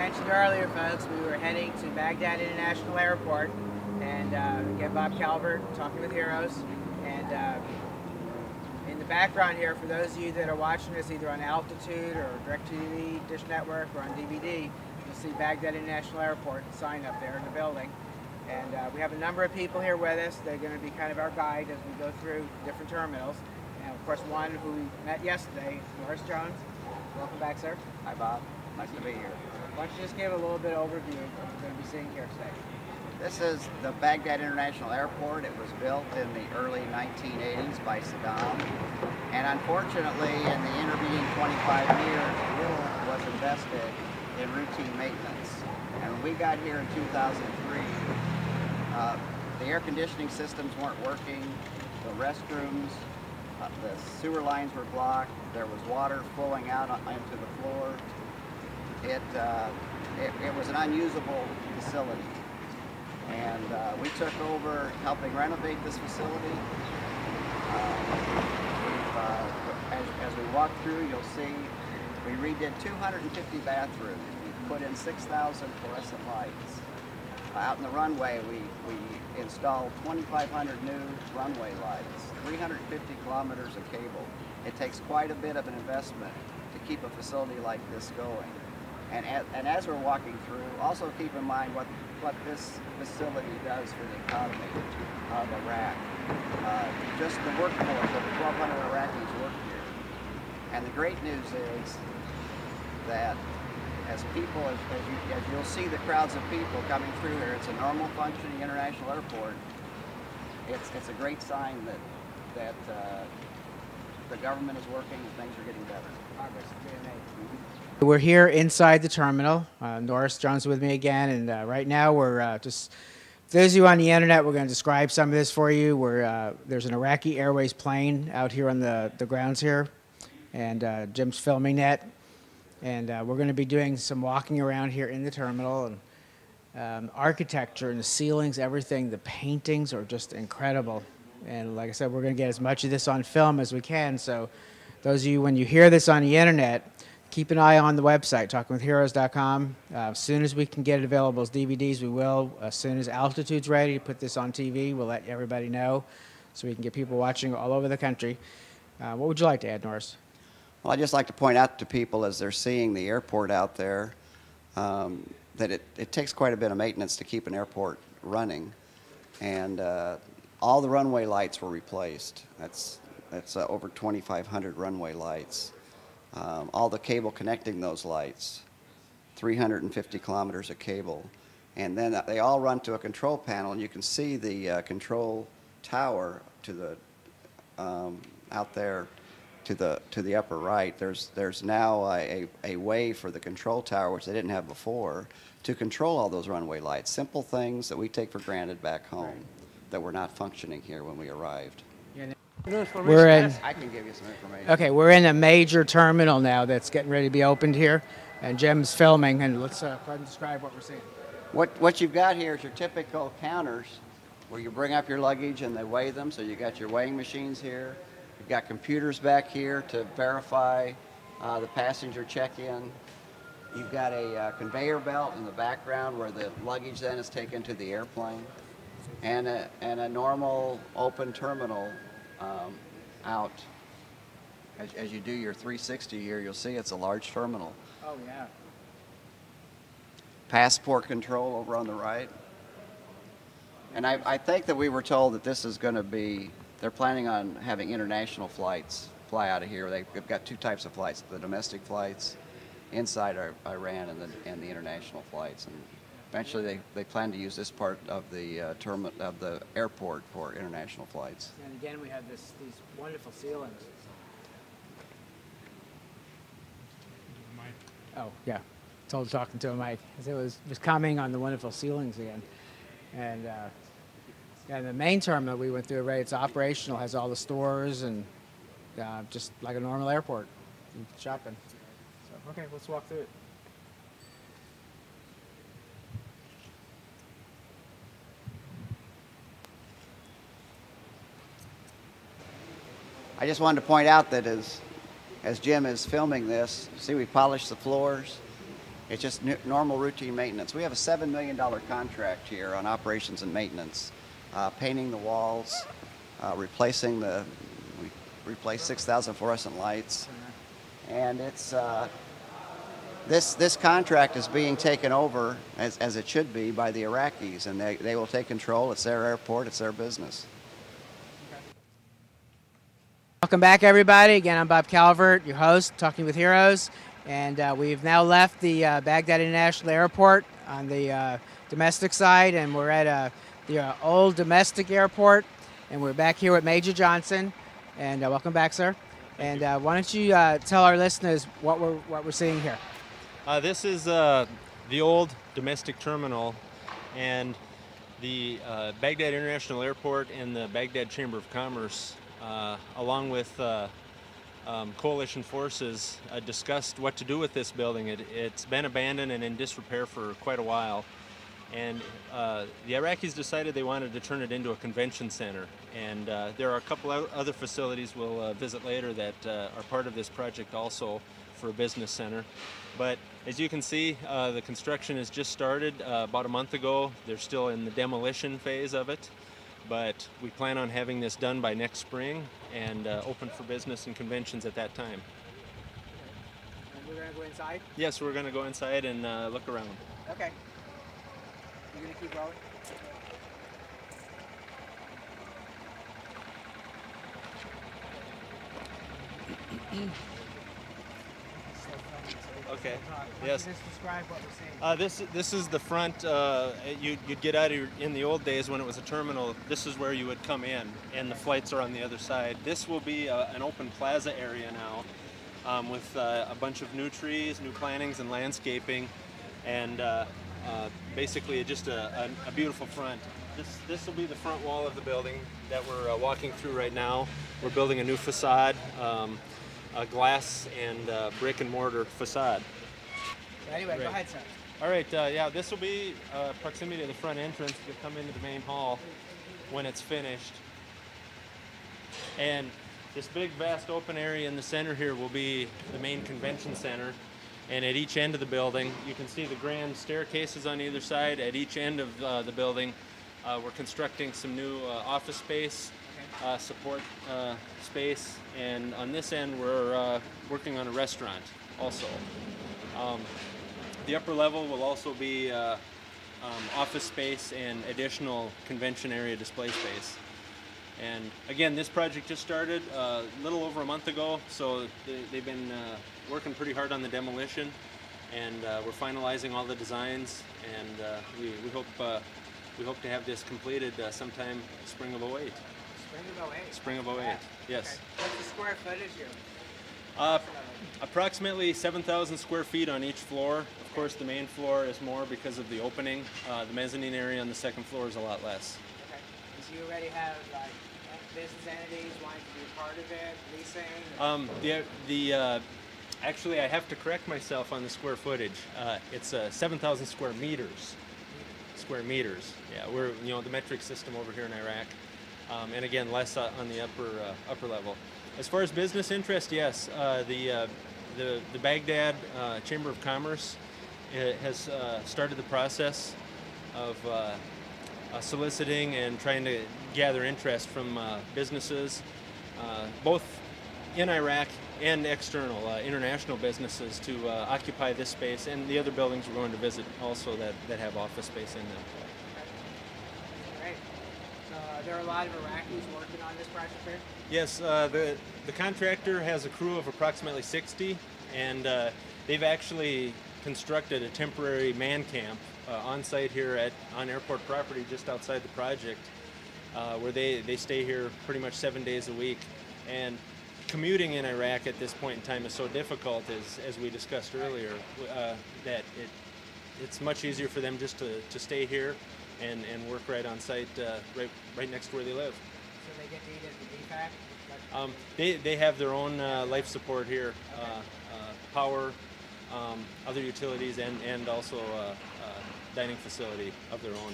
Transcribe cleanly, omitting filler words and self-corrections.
mentioned earlier, folks, we were heading to Baghdad International Airport, and again, Bob Calvert, Talking with Heroes, and in the background here, for those of you that are watching us either on Altitude or DirecTV, Dish Network, or on DVD, you'll see Baghdad International Airport sign up there in the building. And we have a number of people here with us. They're going to be kind of our guide as we go through different terminals. And of course, one who we met yesterday, Norris Jones. Welcome back, sir. Hi, Bob. Nice to be here. Why don't you just give a little bit of overview of what we're going to be seeing here today? This is the Baghdad International Airport. It was built in the early 1980s by Saddam. And unfortunately, in the intervening 25 years, little was invested in routine maintenance. And when we got here in 2003, the air conditioning systems weren't working, the restrooms, the sewer lines were blocked, there was water flowing out into the floor. It was an unusable facility. And we took over helping renovate this facility. As we walk through, you'll see we redid 250 bathrooms. We put in 6,000 fluorescent lights. Out in the runway, we installed 2,500 new runway lights, 350 kilometers of cable. It takes quite a bit of an investment to keep a facility like this going. And as we're walking through, also keep in mind what this facility does for the economy of Iraq. Just the workforce, over 1,200 Iraqis work here. And the great news is that as people, as you'll see the crowds of people coming through here, it's a normal functioning international airport. It's a great sign that the government is working and things are getting better. Progress is being made. We're here inside the terminal. Norris Jones with me again, and right now we're just, for those of you on the internet, we're going to describe some of this for you. There's an Iraqi Airways plane out here on the grounds here, and Jim's filming that. And we're going to be doing some walking around here in the terminal, and architecture and the ceilings, everything, the paintings are just incredible. And like I said, we're going to get as much of this on film as we can. So those of you, when you hear this on the internet, keep an eye on the website, talkingwithheroes.com. As soon as we can get it available as DVDs, we will. As soon as Altitude's ready to put this on TV, we'll let everybody know so we can get people watching all over the country. What would you like to add, Norris? Well, I'd just like to point out to people as they're seeing the airport out there that it takes quite a bit of maintenance to keep an airport running. And all the runway lights were replaced. That's over 2,500 runway lights. All the cable connecting those lights, 350 kilometers of cable. And then they all run to a control panel, and you can see the control tower to the out there to the upper right. There's now a way for the control tower, which they didn't have before, to control all those runway lights. Simple things that we take for granted back home that were not functioning here when we arrived. We're in. I can give you some information. Okay, we're in a major terminal now that's getting ready to be opened here, and Jim's filming. And let's go ahead and describe what we're seeing. What you've got here is your typical counters, where you bring up your luggage and they weigh them. So you got your weighing machines here. You've got computers back here to verify the passenger check-in. You've got a conveyor belt in the background where the luggage then is taken to the airplane, and a normal open terminal out. As you do your 360 here, you'll see it's a large terminal. Oh, yeah. Passport control over on the right. And I think that we were told that this is going to be, they're planning on having international flights fly out of here. They've got two types of flights, the domestic flights inside Iran and the international flights. And eventually they plan to use this part of the of the airport for international flights. And again, we have these wonderful ceilings. Oh, yeah. Told talking to a mic. It was commenting on the wonderful ceilings again. And the main terminal we went through already, it's operational, has all the stores and just like a normal airport. Shopping. So, okay, let's walk through it. I just wanted to point out that as Jim is filming this, see we polished the floors. It's just normal routine maintenance. We have a $7 million contract here on operations and maintenance, painting the walls, we replaced 6,000 fluorescent lights, and it's this contract is being taken over as it should be by the Iraqis, and they will take control. It's their airport, it's their business. Welcome back, everybody. Again, I'm Bob Calvert, your host, Talking with Heroes. And we've now left the Baghdad International Airport on the domestic side, and we're at the old domestic airport. And we're back here with Major Johnson. And welcome back, sir. And why don't you tell our listeners what we're seeing here? This is the old domestic terminal, and the Baghdad International Airport and the Baghdad Chamber of Commerce, along with coalition forces, discussed what to do with this building. It's been abandoned and in disrepair for quite a while, and the Iraqis decided they wanted to turn it into a convention center. And there are a couple other facilities we'll visit later that are part of this project also for a business center. But as you can see, the construction has just started about a month ago. They're still in the demolition phase of it, but we plan on having this done by next spring and open for business and conventions at that time. And we're going to go inside? Yes, we're going to go inside and look around. Okay. You're going to keep rolling? Okay. Yes. Just describe what we're seeing. This is the front. You'd get out of in the old days when it was a terminal. This is where you would come in, and the flights are on the other side. This will be an open plaza area now, with a bunch of new trees, new plantings, and landscaping, and basically just a beautiful front. This will be the front wall of the building that we're walking through right now. We're building a new facade. A glass and brick and mortar facade. Anyway, right. Go ahead, sir. All right, yeah, this will be proximity to the front entrance. You come into the main hall when it's finished. And this big, vast open area in the center here will be the main convention center. And at each end of the building, you can see the grand staircases on either side. At each end of the building, we're constructing some new office space, support space, and on this end we're working on a restaurant also. The upper level will also be office space and additional convention area display space. And again, this project just started a little over a month ago, so they've been working pretty hard on the demolition, and we're finalizing all the designs, and we hope to have this completed sometime spring of '08. Spring of '08. Spring of '08, Yeah. yes. Okay. What's the square footage here? Approximately 7,000 square feet on each floor. Of course, the main floor is more because of the opening. The mezzanine area on the second floor is a lot less. Okay. So you already have like business entities wanting to be a part of it, leasing? Actually, I have to correct myself on the square footage. It's 7,000 square meters. Square meters. Yeah, we're the metric system over here in Iraq. And again, less on the upper level. As far as business interest, yes, the Baghdad Chamber of Commerce has started the process of soliciting and trying to gather interest from businesses, both in Iraq and external, international businesses, to occupy this space and the other buildings we're going to visit also that have office space in them. Great. So there are a lot of Iraqis working on this project here? Yes, the contractor has a crew of approximately 60, and they've actually constructed a temporary man camp on site here on airport property just outside the project, where they stay here pretty much 7 days a week. And commuting in Iraq at this point in time is so difficult, as we discussed earlier, that it's much easier for them just to stay here and work right on site, right next to where they live. So they get to eat at the DFAC? They have their own life support here, power, other utilities, and also dining facility of their own.